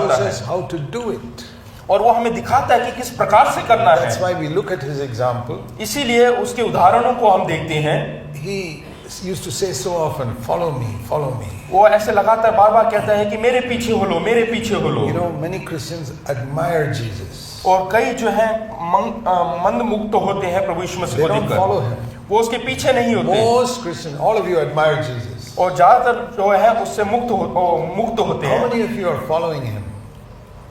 दिखाता है, us how to do it. और वो हमें दिखाता है कि किस प्रकार से करना है। That's why we look at his example. इसीलिए उसके उदाहरणों को हम देखते हैं। He used to say so often, follow me, follow me. वो ऐसे लगातार बार बार कहता है कि मेरे पीछे हो लो, मेरे पीछे हो लो। You know, many Christians admire Jesus. और कई जो है मंद मुक्त होते हैं प्रभु यीशु मसीह They को don't follow देखकर, him. वो उसके पीछे नहीं होते। Most Christians, all of you admire Jesus. और ज्यादातर जो है उससे मुक्त होते How हैं। many of you are following him?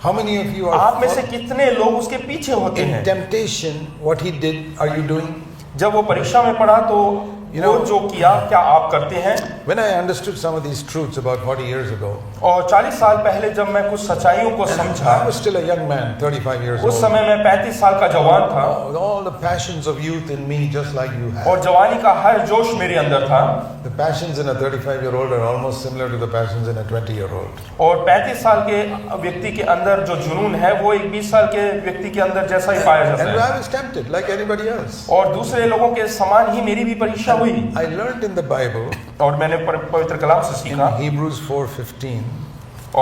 How many of you are आप में से कितने लोग उसके पीछे होते in हैं? temptation? What he did, are you doing? जब वो परीक्षा में पड़ा तो वो जो किया क्या आप करते हैं? When I understood some of these truths about 40 years ago, और 40 साल पहले जब मैं कुछ सच्चाइयों को समझा, I was still a young man, 35 years उस old. समय मैं 35 साल का जवान था, With all the passions of youth in me, just like you have. और जवानी का हर जोश मेरे अंदर था। The passions in a 35-year-old are almost similar to the passions in a 20-year-old. और 35 साल के व्यक्ति के अंदर जो जुनून है वो एक 20 साल के व्यक्ति के अंदर जैसा ही पाया जाता And है। I was tempted like anybody else. और दूसरे लोगों के समान ही मेरी भी परीक्षा हुई। I learned in the Bible, और मैंने पवित्र कलाम से in सीखा, Hebrews 4:15,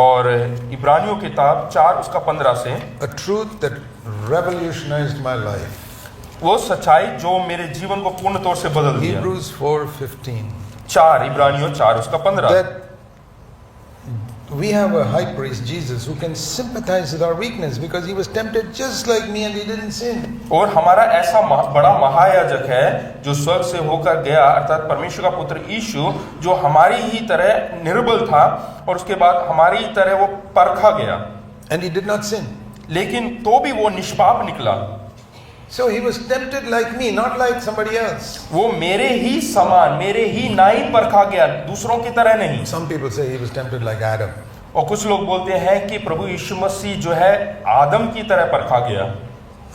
और इब्रानियों किताब 4 उसका 15 से, a truth that revolutionized my life. वो सच्चाई जो मेरे जीवन को पूर्ण तौर से बदल दिया। Hebrews 4:15. 4 इब्रानियों 4 उसका 15। That we have a high priest, Jesus, who can sympathize with our weakness because he was tempted just like me and he didn't sin. और हमारा ऐसा बड़ा महायाजक है जो स्वर्ग से होकर गया, अर्थात परमेश्वर का पुत्र यीशु, जो हमारी ही तरह निर्बल था और उसके बाद हमारी ही तरह वो परखा गया, And he did not sin. लेकिन तो भी वो निष्पाप निकला। So he was tempted like me, not like somebody else. वो मेरे ही समान, मेरे ही नाई परखा गया, दूसरों की तरह नहीं। Some people say he was tempted like Adam. और कुछ लोग बोलते हैं कि प्रभु यीशु मसीह जो है आदम की तरह परखा गया।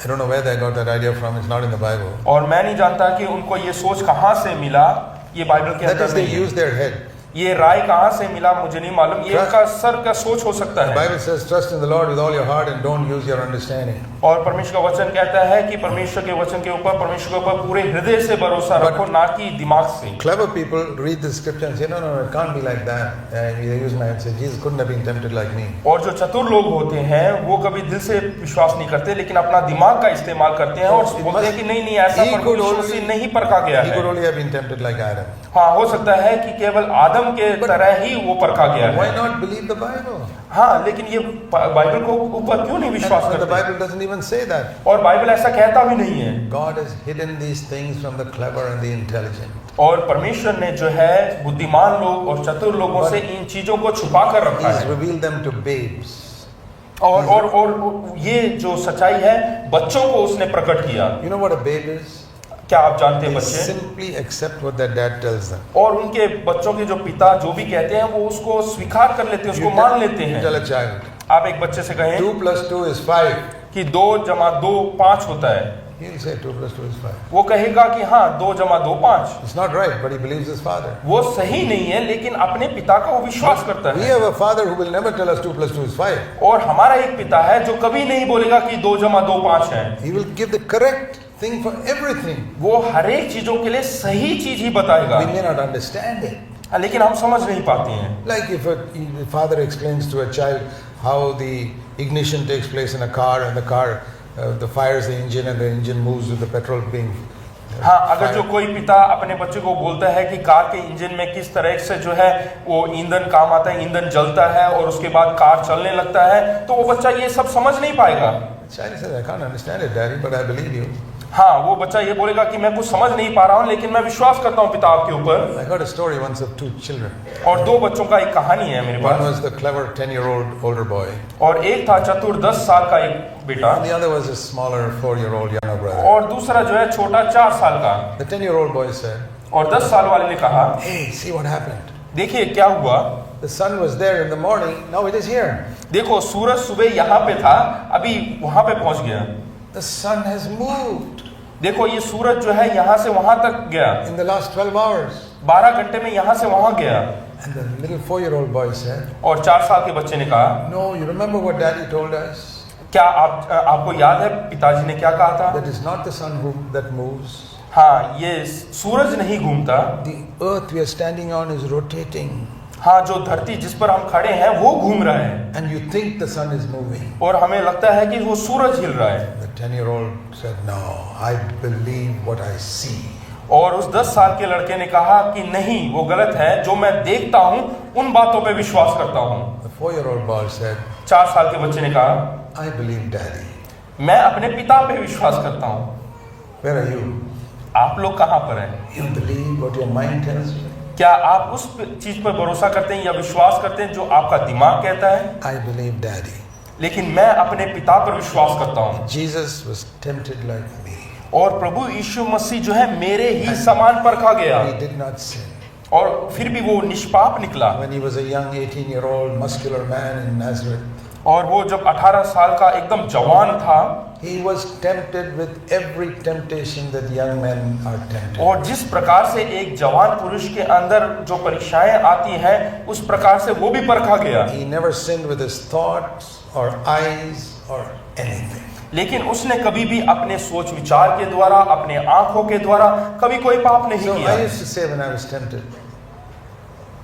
I don't know where they got that idea from. It's not in the Bible. और मैं नहीं जानता कि उनको ये सोच कहाँ से मिला, ये बाइबल के That अंदर is, they नहीं है। use their head. ये राय कहाँ से मिला मुझे नहीं मालूम, ये Trust- उनका सर का सोच हो सकता The है। Bible says, trust in the Lord with all your heart and don't use your understanding. और परमेश्वर का वचन कहता है कि परमेश्वर के वचन के ऊपर, परमेश्वर के ऊपर पूरे हृदय से भरोसा रखो, ना कि दिमाग से। Clever people read the scripture and say, no, no, no, it can't be like that. And they use my head and say, Jesus couldn't have been tempted like me. और जो चतुर लोग होते हैं वो कभी दिल से विश्वास नहीं करते, लेकिन अपना दिमाग का इस्तेमाल करते हैं और बोलते हैं कि नहीं नहीं, ऐसा He could परमेश्वर only- से नहीं परखा गया He could है। only have been tempted like Adam. हाँ, हो सकता है कि केवल आदम के तरह ही वो परखा गया Why है। not believe the Bible? हाँ, लेकिन ये बाइबल को ऊपर क्यों नहीं विश्वास And the करते? Bible doesn't even say that. और बाइबल ऐसा कहता भी नहीं है। God has hidden these things from the clever and the intelligent. और परमेश्वर ने जो है बुद्धिमान लोग और चतुर लोगों से इन चीजों को छुपा कर रखा He's है। revealed them to babes. और ये जो सच्चाई है बच्चों को उसने प्रकट किया। You know what a babe is? क्या आप जानते हैं They बच्चे? simply accept what their dad tells them. और उनके बच्चों के जो पिता जो भी कहते हैं वो उसको स्वीकार कर लेते हैं, उसको मान लेते You हैं। tell a child, आप एक बच्चे से कहें 2 plus 2 is 5. कि 2 + 2 5 होता है, He'll say 2 plus 2 is 5. वो कहेगा कि हाँ 2 + 2 5। It's not right, but he believes his father. वो सही नहीं है, लेकिन अपने पिता का वो विश्वास करता We है। have a father who will never tell us 2 plus 2 is 5. और हमारा एक पिता है जो कभी नहीं बोलेगा कि 2 + 2 5 है। He will give the correct thing for everything. वो हर एक चीजों के लिए सही चीज ही बताएगा, We may not understand it. लेकिन हम समझ नहीं पाते हैं। Like if a father explains to a child how the ignition takes place in a car and the car the fires the engine and the engine moves with the petrol being हाँ, अगर जो कोई पिता अपने बच्चे को बोलता है कि कार के इंजन में किस तरह से जो है वो ईंधन काम आता है, ईंधन जलता है और उसके बाद कार चलने लगता है, तो वो बच्चा ये सब समझ नहीं पाएगा। The child says, I can't understand it, Daddy, but I believe you. हाँ, वो बच्चा ये बोलेगा कि मैं कुछ समझ नहीं पा रहा हूँ, लेकिन मैं विश्वास करता हूँ पिता आपके ऊपर। I heard a story once of 2 children. और 2 बच्चों का एक कहानी है मेरे One pass, was the clever 10-year-old older boy, और एक था चतुर 10 साल का एक बेटा, and the other was a smaller 4-year-old younger brother. और दूसरा जो है छोटा 4 साल का। The 10-year-old boy said, और 10 साल वाले ने कहा, hey, see what happened. देखिए क्या हुआ, The sun was there in the morning, now it is here. देखो सूरज सुबह यहाँ पे था, अभी वहां पे पहुंच गया। The sun has moved देखो ये सूरज जो है यहाँ से वहां तक गया, in the last 12 hours. 12 घंटे में यहाँ से वहां गया। And the little 4-year-old boy said, और 4 साल के बच्चे ने कहा, no, you remember what Daddy told us? क्या आपको याद है पिताजी ने क्या कहा था? That is not the sun that moves. हाँ, ये सूरज नहीं घूमता, The earth we are standing on is rotating. हाँ, जो धरती जिस पर हम खड़े हैं वो घूम रहा है and you think the sun is moving. और हमें लगता है कि वो सूरज हिल रहा है। The 10-year-old said, "No, I believe what I see." और उस 10 साल के लड़के ने कहा कि नहीं, वो गलत है, जो मैं देखता हूँ उन बातों पे विश्वास करता हूँ। The 4-year-old boy said, 4 साल के बच्चे ने कहा, "I believe Daddy." मैं अपने पिता पे विश्वास करता हूँ। Where are you? आप लोग कहाँ पर हैं? You believe what your mind tells you? क्या आप उस चीज पर भरोसा करते हैं या विश्वास करते हैं जो आपका दिमाग कहता है? I believe Daddy. लेकिन मैं अपने पिता पर विश्वास करता हूँ। Jesus was tempted like me. और प्रभु यीशु मसीह जो है मेरे ही समान परखा गया He did not sin. और फिर भी वो निष्पाप निकला। When he was a young 18-year-old muscular man in Nazareth, और वो जब 18 साल का एकदम जवान था, he was tempted with every temptation that young men are tempted. और जिस प्रकार से एक जवान पुरुष के अंदर जो परीक्षाएं आती हैं उस प्रकार से वो भी परखा गया। He never sinned with his thoughts or eyes or anything. लेकिन उसने कभी भी अपने सोच विचार के द्वारा, अपने आंखों के द्वारा कभी कोई पाप नहीं So किया। I used to say when I was tempted,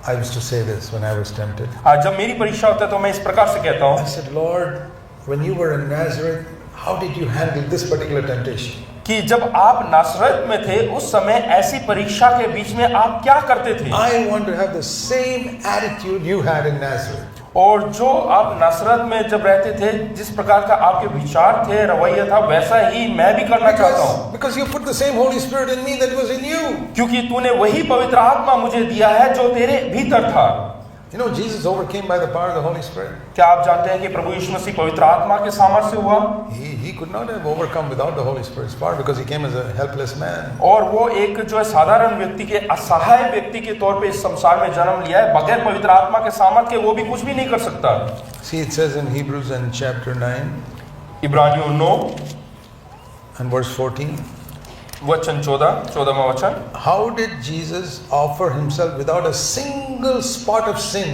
I used to say this when I was tempted. हाँ, जब मेरी परीक्षा होता है तो मैं इस प्रकार से कहता I हूँ said, Lord, when you were in Nazareth, how did you handle this particular temptation? कि जब आप नासरत में थे उस समय ऐसी परीक्षा के बीच में आप क्या करते थे? I want to have the same attitude you had in Nazareth. और जो आप नासरत में जब रहते थे, जिस प्रकार का आपके विचार थे, रवैया था, वैसा ही मैं भी करना चाहता हूँ। Because you put the same Holy Spirit in me that was in you. क्योंकि तूने वही पवित्र आत्मा मुझे दिया है जो तेरे भीतर था। You know, Jesus overcame by the power of the Holy Spirit. क्या आप जानते हैं कि प्रभु यीशु मसीह पवित्र आत्मा के सामर्थ्य से हुआ? He could not have overcome without the Holy Spirit's power because he came as a helpless man. और वो एक जो है साधारण व्यक्ति के, असहाय व्यक्ति के तौर पे इस संसार में जन्म लिया है, बगैर पवित्र आत्मा के सामर्थ्य के वो भी कुछ भी नहीं कर सकता। See, it says in Hebrews and chapter 9 इब्रानियों 9 and verse 14. वचन 14वां वचन। How did Jesus offer himself without a single spot of sin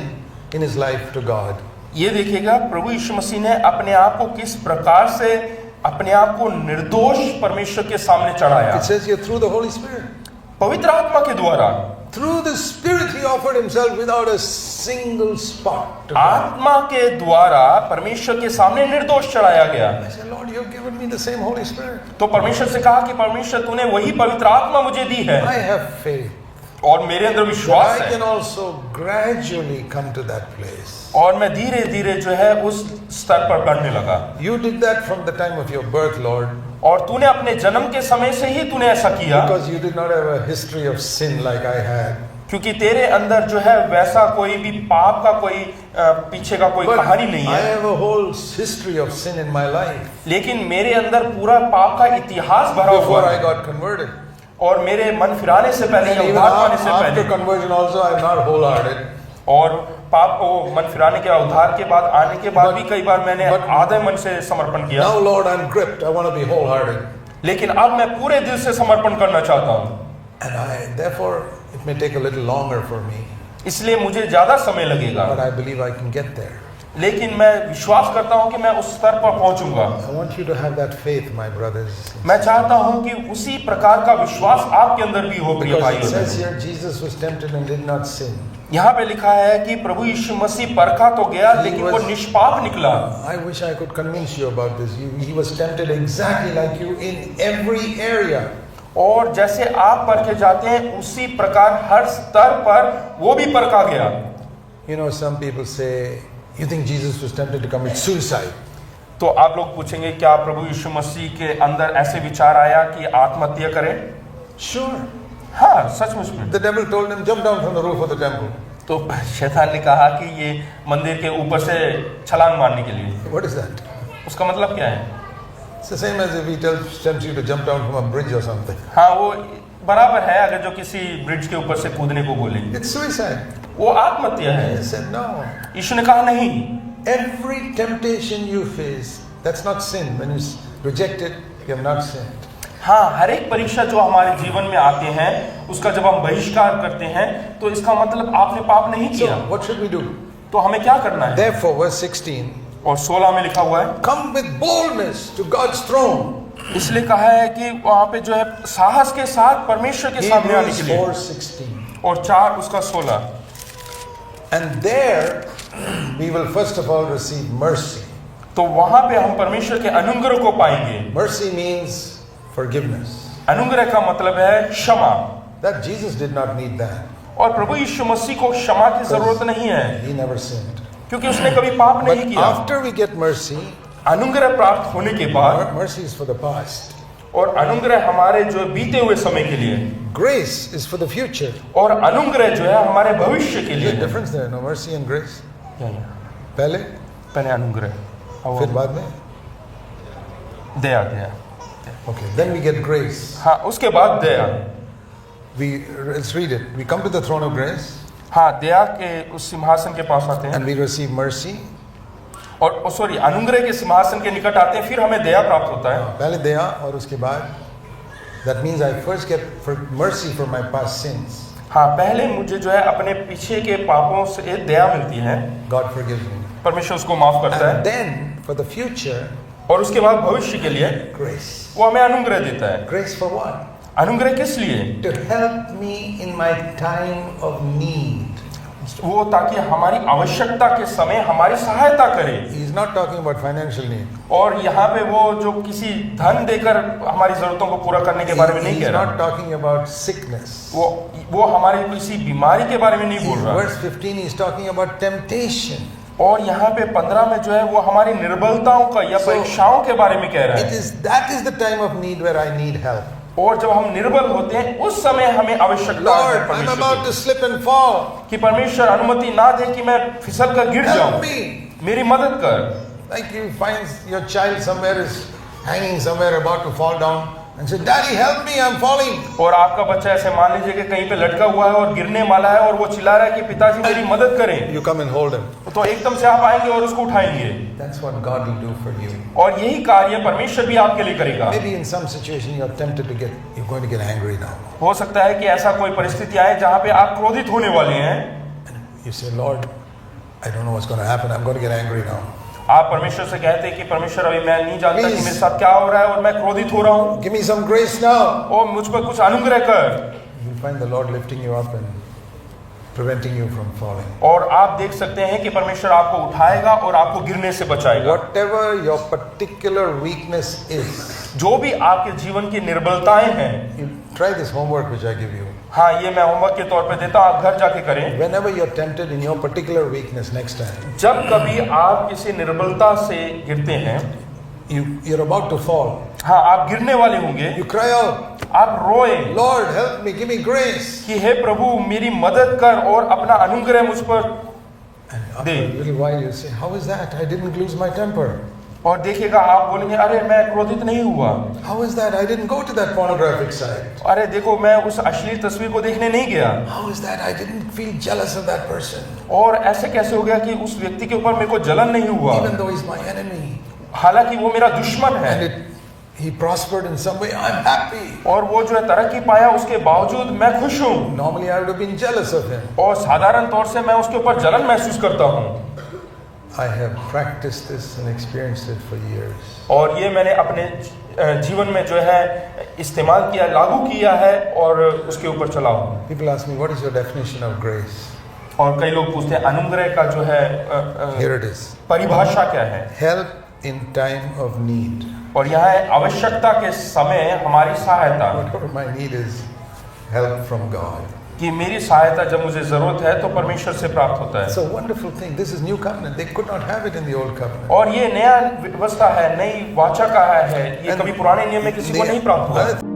in his life to God? ये देखिएगा प्रभु यीशु मसीह ने अपने आप को किस प्रकार से अपने आप को निर्दोष परमेश्वर के सामने चढ़ाया। It says here through the Holy Spirit. पवित्र आत्मा के द्वारा। Through the Spirit he offered himself without a single spot to God. आत्मा के द्वारा परमेश्वर के सामने निर्दोष चढ़ाया गया। I said, Lord, you have given me the same Holy Spirit. तो परमेश्वर से कहा कि परमेश्वर तूने वही पवित्र आत्मा मुझे दी है I have faith. और मेरे अंदर विश्वास I है can also gradually come to that place. और मैं धीरे धीरे जो है उस स्तर पर बढ़ने लगा। You did that from the time of your birth, Lord. और तूने अपने जन्म के समय से ही तूने ऐसा किया Because you did not have a history of sin like I had. क्योंकि तेरे अंदर जो है वैसा कोई भी पाप का कोई पीछे का कोई But कहानी नहीं I है। have a whole history of sin in my life. लेकिन मेरे अंदर पूरा पाप का इतिहास भरा Before हुआ I है got converted. और मेरे मन फिराने से पहले या And even उद्धार पाने से after पहले conversion also, I am not wholehearted. और पाप को मन फिराने के उद्धार के बाद आने के बाद भी कई बार मैंने आधे मन से समर्पण किया। Now, Lord, I'm gripped. I want to be wholehearted. लेकिन अब मैं पूरे दिल से समर्पण करना चाहता हूँ। And therefore, it may take a little longer for me. इसलिए मुझे ज्यादा समय लगेगा But I believe I can get there. लेकिन मैं विश्वास करता हूँ कि मैं उस स्तर पर पहुंचूंगा। I want you to have that faith, my brothers. मैं चाहता हूँ कि उसी प्रकार का विश्वास आपके अंदर भी हो प्रिय Because it भाइयों। says here, Jesus was tempted and did not sin. यहाँ पे लिखा है कि प्रभु यीशु मसीह परखा तो गया लेकिन वो निष्पाप निकला। I wish I could convince you about this. He was tempted exactly like you in every area. और जैसे आप परखे जाते हैं उसी प्रकार हर स्तर पर वो भी परखा गया। You know, some people say, you think Jesus was tempted to commit suicide? तो आप लोग पूछेंगे क्या प्रभु यीशु मसीह के अंदर ऐसे विचार आया कि आत्महत्या करें? Sure. हाँ, सचमुच में। The devil told him, jump down from the roof of the temple. तो शैतान ने कहा कि ये मंदिर के ऊपर से छलांग मारने के लिए। What is that? उसका मतलब क्या है? It's the same as if he tempts you to jump down from a bridge or something. हाँ, वो बराबर है अगर जो किसी ब्रिज के ऊपर से कूदने को बोले। It's suicide. वो आत्महत्या है। He said, no. यीशु ने कहा नहीं। Every temptation you face, that's not sin. When you reject it, you have not sinned. हाँ, हर एक परीक्षा जो हमारे जीवन में आते हैं उसका जब हम बहिष्कार करते हैं तो इसका मतलब आपने पाप नहीं So, किया। what should we do? तो हमें क्या करना है? Therefore, verse 16, और 16 में लिखा हुआ है, come with boldness to God's throne. इसलिए कहा है कि वहां पे जो है साहस के साथ परमेश्वर के सामने आने Hebrews के लिए। 4:16. और 4 उसका 16, And there we will first of all receive mercy. तो वहां पे हम परमेश्वर के अनुग्रह को पाएंगे। Mercy means forgiveness. अनुग्रह का मतलब है क्षमा। That Jesus did not need that. और प्रभु यीशु मसीह को क्षमा की जरूरत नहीं है, He never sinned. क्योंकि उसने कभी पाप नहीं But किया। after we get mercy, अनुग्रह प्राप्त होने के बाद, mercy is for the past. और अनुग्रह हमारे जो बीते हुए समय के लिए, Grace is for the future. और अनुग्रह जो है हमारे भविष्य के There's लिए। a difference there, no mercy and grace. पहले पहले अनुग्रह, फिर बाद में दया। दया, Okay, then we get grace. हाँ, उसके बाद दया। Let's read it. We come to the throne of grace हाँ, दया के उस सिंहासन के पास आते हैं, and we receive mercy. और सॉरी, अनुग्रह के सिंहासन के निकट आते हैं, फिर हमें दया प्राप्त होता है। पहले दया और उसके बाद that means I first get mercy for my past sins. हाँ, पहले मुझे जो है अपने पीछे के पापों से दया मिलती है, God forgives me. परमेश्वर उसको माफ करता And है, then for the future, और उसके बाद भविष्य के लिए grace. वो हमें अनुग्रह देता है। Grace for what? अनुग्रह किस लिए? To help me in my time of need. वो ताकि हमारी आवश्यकता के समय हमारी सहायता करे। He's not talking about financial need. और यहाँ पे वो जो किसी धन देकर हमारी जरूरतों को पूरा करने के बारे में नहीं He's कह रहा। not talking about sickness. वो हमारी किसी बीमारी के बारे में नहीं बोल रहा। Verse 15 he's talking about temptation. और यहाँ पे 15 में जो है वो हमारी निर्बलताओं का या परीक्षाओं के बारे में कह रहा है। That is the time of need where I need help. और जब हम निर्बल होते हैं उस समय हमें आवश्यकता है Lord, I'm about to slip and fall. कि परमेश्वर अनुमति ना दे कि मैं फिसल कर गिर जाऊं। Help me. मेरी मदद कर। Like you find your child somewhere is hanging somewhere about to fall down and say, Daddy, help me, I'm falling. और आपका बच्चा ऐसे मान लीजिए कि कहीं पे लटका हुआ है और गिरने वाला है और वो चिल्ला रहा है कि पिताजी मेरी मदद करें। You come and hold him. तो एकदम से आप आएंगे और उसको उठाएंगे। That's what God will do for you. और यही कार्य परमेश्वर भी आपके लिए करेगा। Maybe in some situation you're tempted to you're going to get angry now. हो सकता है कि ऐसा कोई परिस्थिति आए जहाँ पे आप क्रोधित होने वाले हैं। You say, Lord, I don't know what's going to happen. I'm going to get angry now. आप परमेश्वर से कहते हैं कि परमेश्वर अभी मैं नहीं जानता कि मेरे साथ क्या हो रहा है और मैं क्रोधित हो रहा हूँ। Give me some grace now. और मुझ पर कुछ अनुग्रह कर। You'll find the Lord lifting you up and preventing you from falling. और आप देख सकते हैं कि परमेश्वर आपको उठाएगा और आपको गिरने से बचाएगा। Whatever your particular weakness is, जो भी आपके जीवन की निर्बलताएं हैं, you try this homework which I give you. हाँ, ये मैं होमवर्क के तौर पे देता हूँ, आप घर जाके करें। Whenever you're tempted in your particular weakness next time, जब कभी आप किसी निर्बलता से गिरते हैं, you're about to fall. हाँ, आप गिरने वाले होंगे, You cry out, आप रोए Lord, help me, give me grace. कि हे प्रभु मेरी मदद कर और अपना अनुग्रह मुझ पर And after they. a little while you say, how is that? I didn't lose my temper. और देखिएगा आप बोलेंगे, अरे मैं क्रोधित नहीं हुआ। How is that? I didn't go to that pornographic site. अरे देखो मैं उस अश्लील तस्वीर को देखने नहीं गया। How is that? I didn't feel jealous of that person. और ऐसे कैसे हो गया कि उस व्यक्ति के ऊपर मेरे को जलन नहीं हुआ, Even though he's my enemy. हालांकि वो मेरा दुश्मन है। And he prospered in some way. I'm happy. और वो जो है तरक्की पाया, उसके बावजूद मैं खुश हूँ। Normally I would have been jealous of him. और साधारण तौर से मैं उसके ऊपर जलन महसूस करता हूँ। I have practiced this and experienced it for years. और ये मैंने अपने जीवन में जो है इस्तेमाल किया, लागू किया है और उसके ऊपर चला हूँ। People ask me, what is your definition of grace? और कई लोग पूछते हैं अनुग्रह का जो है Here it is. परिभाषा क्या है। Help in time of need. और यहाँ है आवश्यकता के समय हमारी सहायता, Whatever my need is, help from God. कि मेरी सहायता जब मुझे जरूरत है तो परमेश्वर से प्राप्त होता है। It's a wonderful thing. This is new covenant. They could not have it in the old covenant. और ये नया व्यवस्था है, नई वाचा का है, ये कभी पुराने नियम में किसी को नहीं प्राप्त हुआ।